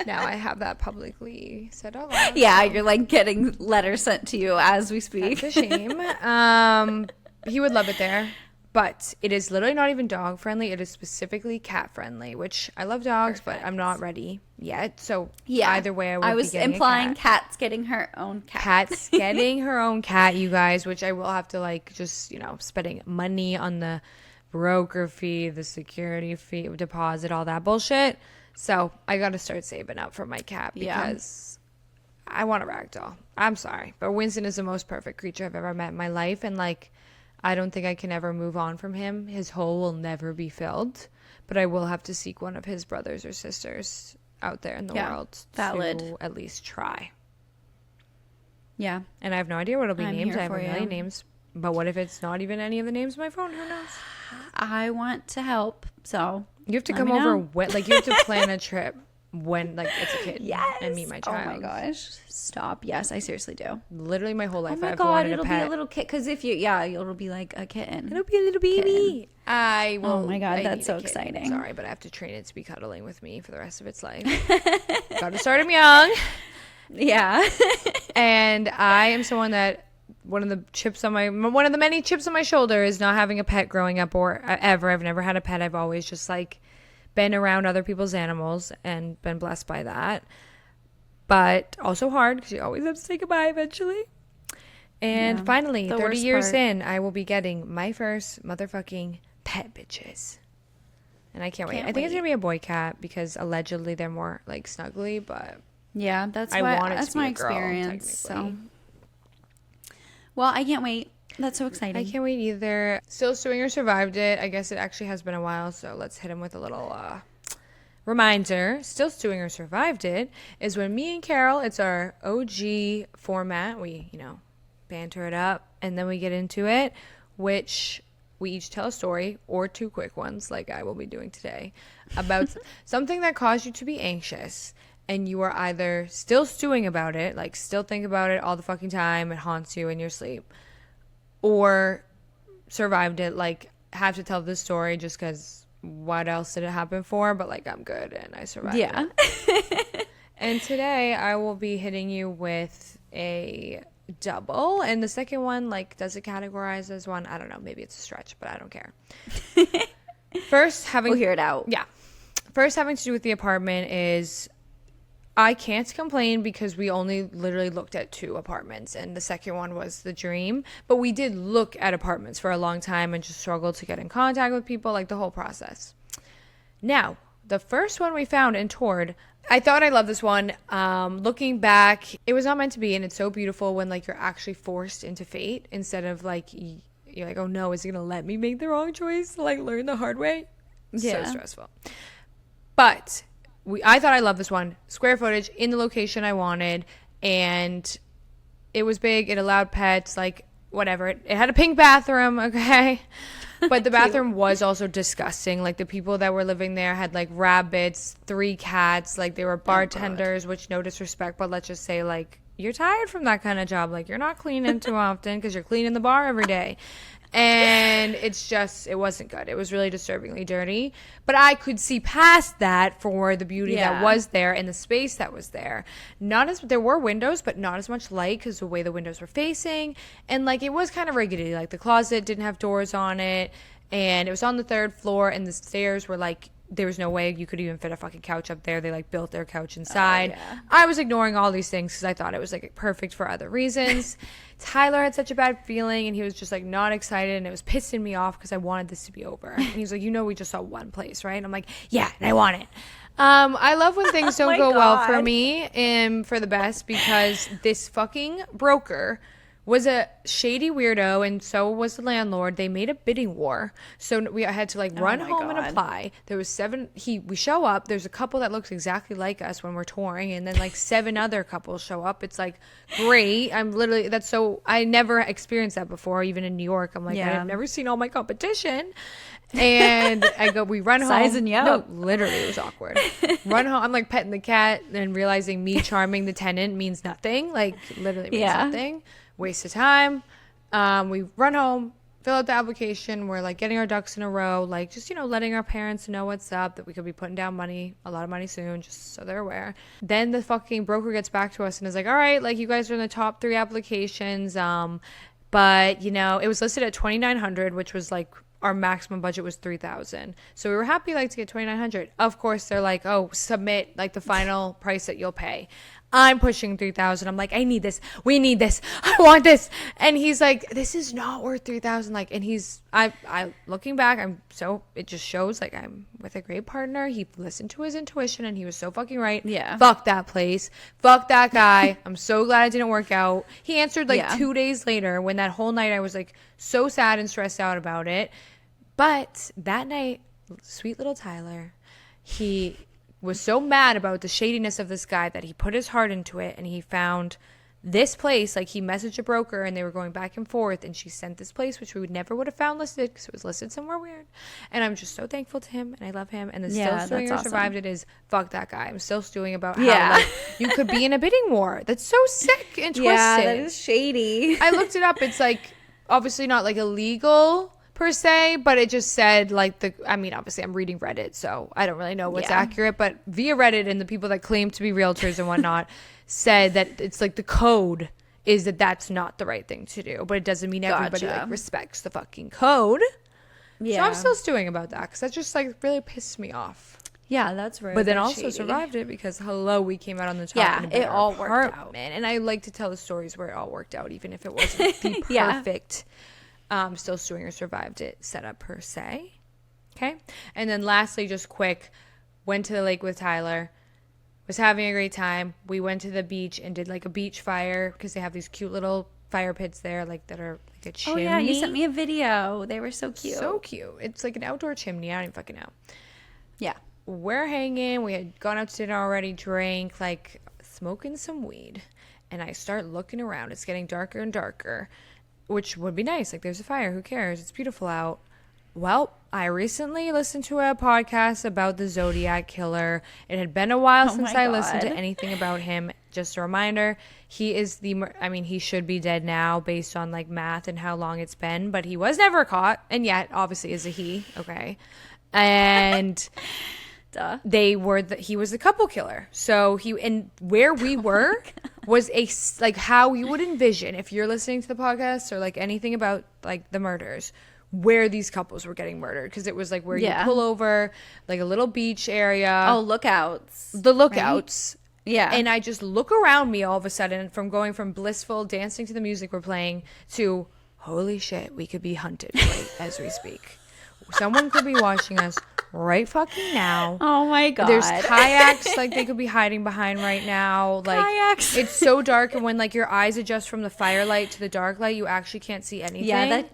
A: Now I have that publicly said out loud.
B: Yeah, you're like getting letters sent to you as we speak.
A: That's a shame. He would love it there. But it is literally not even dog friendly. It is specifically cat friendly, which I love dogs, but I'm not ready yet. So either way, I was
B: implying Cat's getting her own cat.
A: Cat's getting her own cat, you guys, which I will have to like just, you know, spending money on the broker fee, the security fee, deposit, all that bullshit. So I got to start saving up for my cat because I want a ragdoll. I'm sorry, but Winston is the most perfect creature I've ever met in my life. And like, I don't think I can ever move on from him. His hole will never be filled, but I will have to seek one of his brothers or sisters out there in the world to at least try.
B: Yeah.
A: And I have no idea what it'll be named. I have a million names, but what if it's not even any of the names of my phone? Who knows?
B: I want to help, so
A: you have to come over when, like, you have to plan a trip when, like, it's a kid and meet my child.
B: Oh my gosh, stop! Yes, I seriously do.
A: Literally my whole life.
B: Oh my god, it'll be a little kid. Because if you, it'll be like a kitten.
A: It'll be a little baby. I will.
B: Oh my god, that's so exciting.
A: Sorry, but I have to train it to be cuddling with me for the rest of its life. Got to start him young.
B: Yeah.
A: And I am someone that one of the many chips on my shoulder is not having a pet growing up or ever. I've never had a pet. I've always just like been around other people's animals and been blessed by that. but also hard because you always have to say goodbye eventually. And finally, 30 years in, I will be getting my first motherfucking pet bitches. And I can't wait. I think it's going to be a boy cat because allegedly they're more like snuggly, but
B: yeah, that's my experience. So, well, I can't wait. That's so exciting.
A: I can't wait either. Still stewing or survived it. I guess it actually has been a while, so let's hit him with a little reminder. Still stewing or survived it is when me and Carol, it's our OG format. We, banter it up and then we get into it, which we each tell a story or two quick ones like I will be doing today about something that caused you to be anxious and you are either still stewing about it, like still think about it all the fucking time, it haunts you in your sleep, or survived it, like have to tell this story just because what else did it happen for, but like I'm good and I survived it. And today I will be hitting you with a double, and the second one, like, does it categorize as one? I don't know, maybe it's a stretch, but I don't care. We'll hear it out. First, having to do with the apartment is I can't complain because we only literally looked at 2 apartments and the second one was the dream, but we did look at apartments for a long time and just struggled to get in contact with people, like the whole process. Now, the first one we found and toured, I thought I loved this one. Looking back, it was not meant to be, and it's so beautiful when like you're actually forced into fate instead of like you're like, oh no, is it gonna let me make the wrong choice? Like learn the hard way. So stressful. But I thought I loved this one. Square footage in the location I wanted, and it was big. It allowed pets, like whatever. It had a pink bathroom, okay. But the bathroom was also disgusting. Like the people that were living there had like rabbits, 3 cats, like they were bartenders, which no disrespect, but let's just say like you're tired from that kind of job. Like you're not cleaning too often because you're cleaning the bar every day. And it wasn't good. It was really disturbingly dirty. But I could see past that for the beauty that was there and the space that was there. There were windows, but not as much light because the way the windows were facing. And like it was kind of rickety. Like the closet didn't have doors on it. And it was on the 3rd floor. And the stairs were like, there was no way you could even fit a fucking couch up there. They like built their couch inside. I was ignoring all these things because I thought it was like perfect for other reasons. Tyler had such a bad feeling and he was just like not excited, and it was pissing me off because I wanted this to be over. And he was like, we just saw one place, right? And I'm like, yeah, and I want it. I love when things don't go well for me for the best, because this fucking broker was a shady weirdo, and so was the landlord. They made a bidding war, so I had to like run home and apply. There was 7. We show up. There's a couple that looks exactly like us when we're touring, and then like 7 other couples show up. It's like great. I never experienced that before, even in New York. I'm like, I've never seen all my competition. And we run home.
B: Sizing you up.
A: No, literally, it was awkward. Run home. I'm like petting the cat and realizing me charming the tenant means nothing. Like literally means nothing. Waste of time. We run home, fill out the application. We're like getting our ducks in a row, like just letting our parents know what's up, that we could be putting down a lot of money soon, just so they're aware. Then the fucking broker gets back to us and is like, all right, like you guys are in the top 3 applications, but it was listed at $2,900, which was like our maximum budget was $3,000. So we were happy to get $2,900. Of course, they're like, oh, submit like the final price that you'll pay. I'm pushing $3,000. I'm like, I need this. We need this. I want this. And he's like, this is not worth $3,000. Like, and I looking back, it just shows like I'm with a great partner. He listened to his intuition and he was so fucking right.
B: Yeah.
A: Fuck that place. Fuck that guy. I'm so glad it didn't work out. He answered 2 days later, when that whole night I was like so sad and stressed out about it. But that night, sweet little Tyler, he was so mad about the shadiness of this guy that he put his heart into it, and he found this place. Like he messaged a broker and they were going back and forth, and she sent this place, which we would have found listed because it was listed somewhere weird. And I'm just so thankful to him, and I love him. And the still stewing or survived it is fuck that guy. I'm still stewing about how you could be in a bidding war. That's so sick and twisted.
B: Yeah, that is shady.
A: I looked it up. It's like obviously not like illegal per se, but it just said obviously I'm reading Reddit, so I don't really know what's accurate, but via Reddit and the people that claim to be realtors and whatnot said that it's like the code is that that's not the right thing to do, but it doesn't mean everybody like respects the fucking code. So I'm still stewing about that because that just like really pissed me off.
B: Yeah, that's rare.
A: But then
B: That's
A: also
B: shady.
A: survived it because, hello, we came out on the top.
B: Yeah,
A: in a
B: it
A: better
B: all worked out.
A: apartment. And I like to tell the stories where it all worked out, even if it wasn't the
B: Yeah.
A: perfect still suing or survived it setup per se. Okay. And then lastly, just quick, went to the lake with Tyler, was having a great time. We went to the beach and did like a beach fire because they have these cute little fire pits there, like that are like a chimney.
B: Oh yeah, you sent me a video. They were so cute.
A: So cute. It's like an outdoor chimney. I don't even fucking know.
B: Yeah.
A: We're hanging. We had gone out to dinner already, drank, like smoking some weed. And I start looking around. It's getting darker and darker, which would be nice. Like, there's a fire. Who cares? It's beautiful out. Well, I recently listened to a podcast about the Zodiac Killer. It had been a while since I listened to anything about him. Just a reminder, he is he should be dead now based on like math and how long it's been, but he was never caught, and yet obviously is a he. Okay. And
B: Duh.
A: he was the couple killer. So where we were was like how you would envision if you're listening to the podcast or like anything about like the murders, where these couples were getting murdered, because it was like where you pull over, like a little beach area.
B: Oh, lookouts.
A: The lookouts.
B: Right? Yeah.
A: And I just look around me all of a sudden, from going from blissful dancing to the music we're playing to holy shit, we could be hunted right as we speak. Someone could be watching us right fucking now.
B: Oh my God.
A: There's kayaks like they could be hiding behind right now. Like,
B: kayaks.
A: It's so dark, and when like your eyes adjust from the firelight to the dark light, you actually can't see anything.
B: Yeah,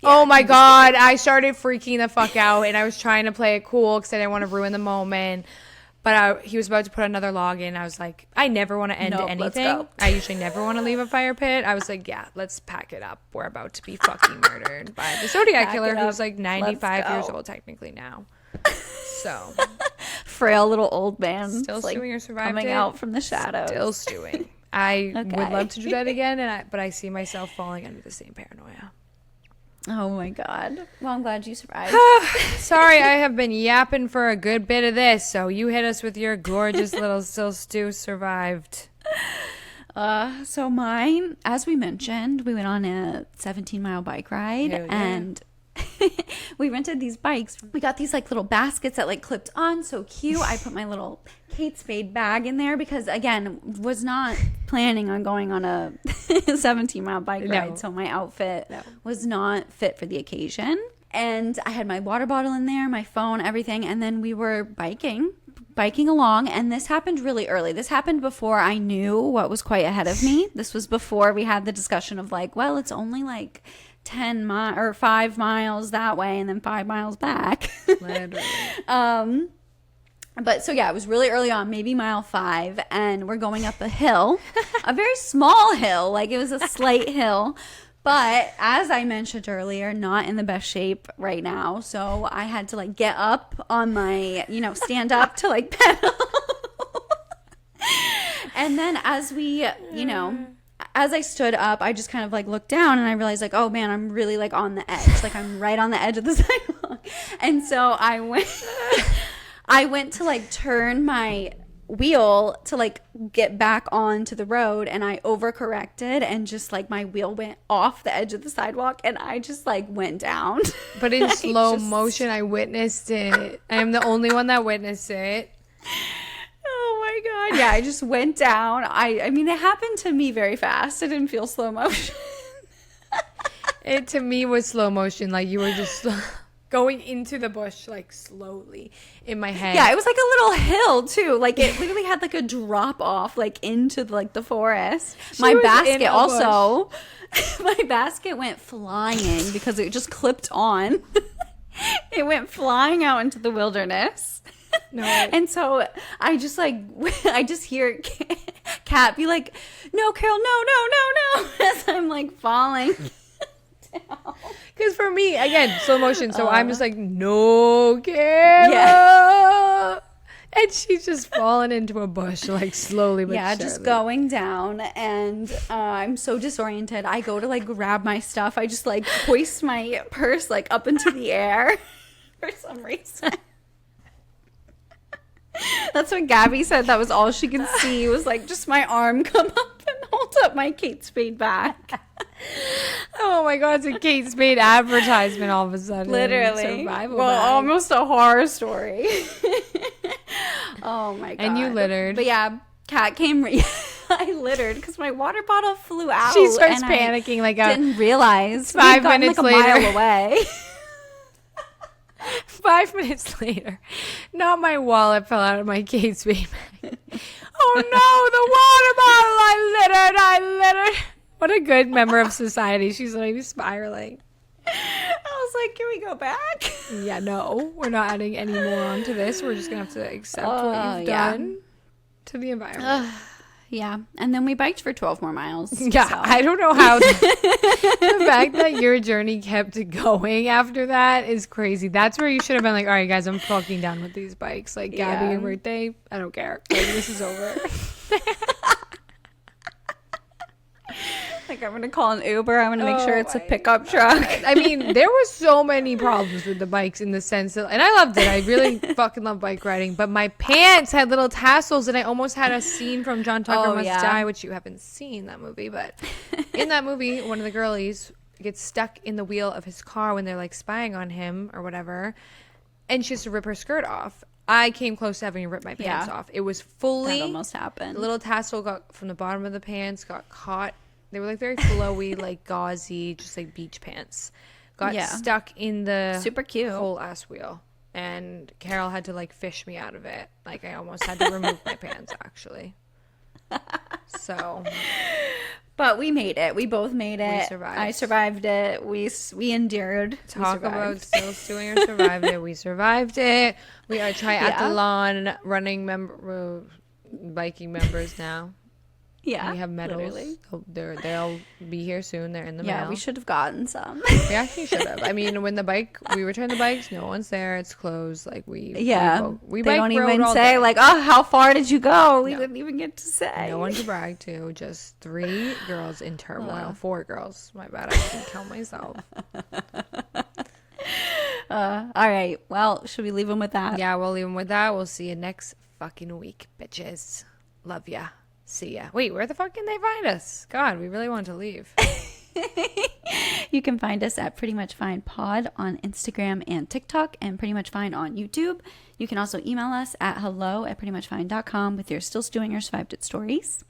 A: oh my God, I started freaking the fuck out, and I was trying to play it cool because I didn't want to ruin the moment. But he was about to put another log in. I was like, I never want to end anything.
B: Let's go.
A: I usually never want to leave a fire pit. I was like, yeah, let's pack it up. We're about to be fucking murdered by the Zodiac Killer, who's like 95 years old technically now. So
B: frail little old man
A: still stewing or survived
B: coming out from the shadows.
A: Still stewing. I
B: Okay.
A: would love to do that again, but I see myself falling under the same paranoia.
B: Oh my God. Well, I'm glad you survived.
A: Sorry, I have been yapping for a good bit of this, so you hit us with your gorgeous little still stew survived.
B: So mine, as we mentioned, we went on a 17-mile bike ride.
A: Hell yeah.
B: And we rented these bikes. We got these like little baskets that like clipped on, so cute. I put my little Kate Spade bag in there because, again, was not planning on going on a 17-mile bike ride, so my outfit was not fit for the occasion. And I had my water bottle in there, my phone, everything, and then we were biking along, and this happened really early. This happened before I knew what was quite ahead of me. This was before we had the discussion of like, well, it's only like 5 miles that way and then 5 miles back.
A: Literally.
B: But so yeah, it was really early on, maybe mile 5, and we're going up a hill, a very small hill, like it was a slight hill. But as I mentioned earlier, not in the best shape right now. So I had to like get up on my, stand up to like pedal. And then as we, as I stood up, I just kind of like looked down and I realized like, oh man, I'm really like on the edge. Like I'm right on the edge of the sidewalk. And so I went to like turn my wheel to like get back onto the road, and I overcorrected and just like my wheel went off the edge of the sidewalk and I just like went down.
A: But in slow motion, I witnessed it. I am the only one that witnessed it.
B: Oh my God. Yeah, I just went down. I mean, it happened to me very fast. It didn't feel slow motion.
A: It to me was slow motion. Like you were just going into the bush like slowly in my head.
B: Yeah, it was like a little hill too. Like it literally had like a drop off like into like the forest. My basket also, my basket went flying because it just clipped on. It went flying out into the wilderness.
A: No.
B: And so I just hear Kat be like, "No, Carol, no," as I'm like falling.
A: Because for me, again, slow motion. So I'm just like, no, Carol.
B: Yeah.
A: And she's just falling into a bush, like slowly but surely.
B: Just going down. And I'm so disoriented. I go to like grab my stuff. I just like hoist my purse like up into the air for some reason. That's what Gabby said. That was all she could see was like just my arm come up and hold up my Kate Spade back.
A: Oh my God, it's a Kate Spade advertisement all of a sudden.
B: Literally.
A: Survival
B: well,
A: bag.
B: almost a horror story. Oh my god.
A: And you littered.
B: But yeah, Kat came. I littered because my water bottle flew out.
A: She starts panicking like a
B: didn't realize
A: 5 minutes
B: like
A: later.
B: a mile away.
A: 5 minutes later, not my wallet fell out of my Kate Spade bag. Oh no, the water bottle! I littered. What a good member of society. She's like spiraling.
B: I was like, can we go back?
A: Yeah, no, we're not adding any more onto this. We're just gonna have to accept what you've done to the environment.
B: Yeah, and then we biked for 12 more miles.
A: Yeah, so. I don't know how the fact that your journey kept going after that is crazy. That's where you should have been like, all right, guys, I'm fucking done with these bikes. Like, Gabby, your birthday, I don't care. Like, this is over.
B: Like, I'm going to call an Uber. I'm going to make sure it's a pickup truck.
A: I mean, there were so many problems with the bikes in the sense that, and I loved it. I really fucking love bike riding, but my pants had little tassels and I almost had a scene from John Tucker Must Die, which you haven't seen that movie, but in that movie, one of the girlies gets stuck in the wheel of his car when they're like spying on him or whatever, and she has to rip her skirt off. I came close to having to rip my pants off. It was fully,
B: that almost happened.
A: The little tassel got from the bottom of the pants, got caught. They were like very flowy, like gauzy, just like beach pants. Got stuck in the
B: super cute
A: whole ass wheel. And Carol had to like fish me out of it. Like I almost had to remove my pants actually. So.
B: But we made it. We both made it.
A: We survived.
B: I survived it. We endured.
A: Talk about still stewing or survived it. We survived it. We are triathlon running biking members now.
B: Yeah,
A: we have medals. They'll be here soon. They're in the mail.
B: Yeah, we should have gotten some.
A: We actually should have. I mean, when we returned the bikes, no one's there. It's closed. Like we
B: they
A: bike
B: don't even
A: all
B: say
A: day.
B: like, oh, how far did you go? We didn't even get to say.
A: No one to brag to. Just 3 girls in turmoil. 4 girls. My bad. I can count myself.
B: All right. Well, should we leave them with that?
A: Yeah, we'll leave them with that. We'll see you next fucking week, bitches. Love ya. See ya. Wait, where the fuck can they find us? God, we really want to leave.
B: You can find us at Pretty Much Fine Pod on Instagram and TikTok, and Pretty Much Fine on YouTube. You can also email us at hello@prettymuchfine.com with your still stewing or survived it stories.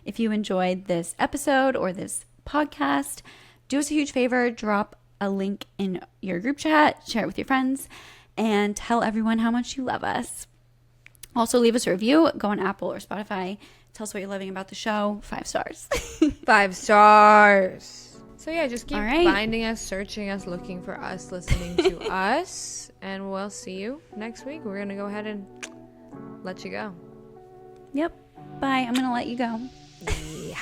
B: If you enjoyed this episode or this podcast, do us a huge favor, drop a link in your group chat, share it with your friends, and tell everyone how much you love us. Also, leave us a review. Go on Apple or Spotify. Tell us what you're loving about the show. 5 stars.
A: 5 stars. So yeah, just keep finding us, searching us, looking for us, listening to us. And we'll see you next week. We're going to go ahead and let you go.
B: Yep. Bye. I'm going to let you go.
A: Yeah.